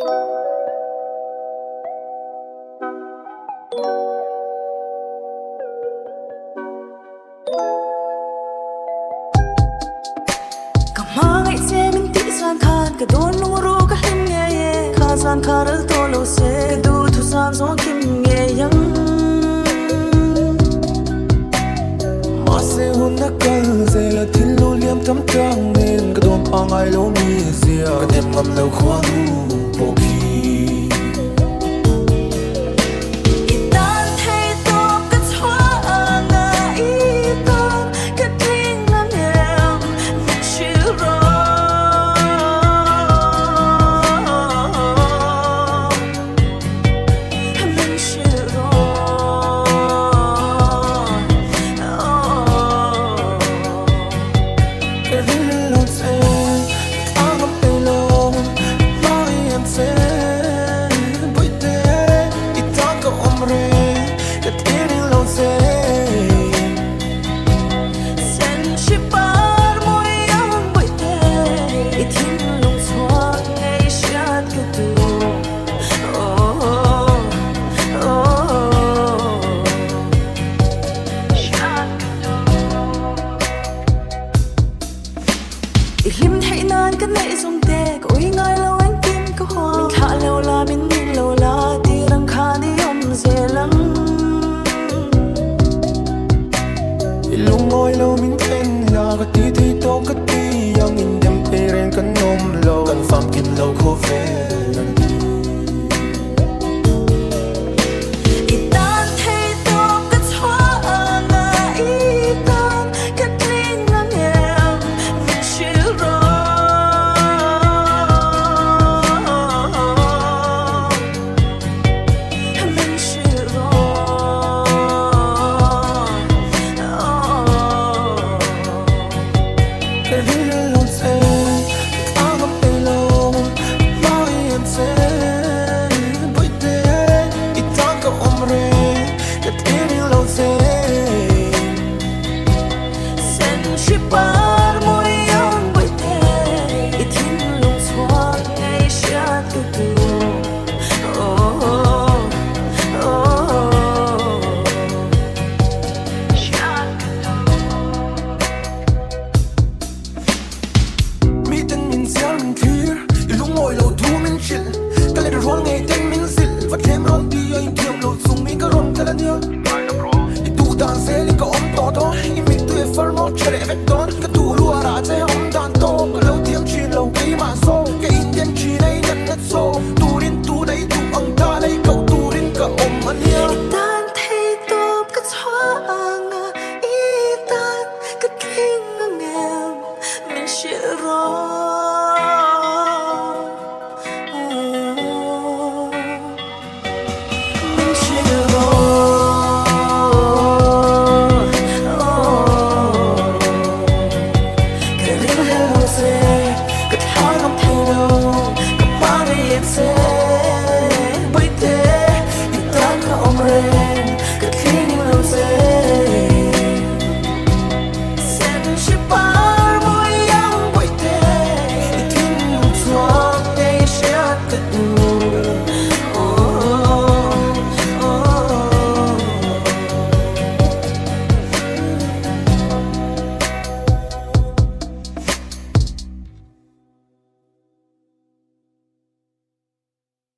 khawngaih se min ti san khan ka don lung ru ka him nge ye kha san kharal to lo se du thu sam zo kim nge yang ma se hun na kal se la thil lu liam tam trang nên ka don khawngaih lo mi sia ka dem ngam lo khwa lu po khi lim thay nan kan nei sum te oi ngai lo an kim ka ho min tha lo la min ning lo la ti rang kha ni om se lang lung ngoi lo min ten la ka ti ti to ka ti yang in dem pe ren kan nom lo kan fam kin lo kho ve turin tu đây tu ang ta lấy cậu turin cả ôm anh nhớ tan thay top cái thoa nga tan cái kinh ngem mình sẽ say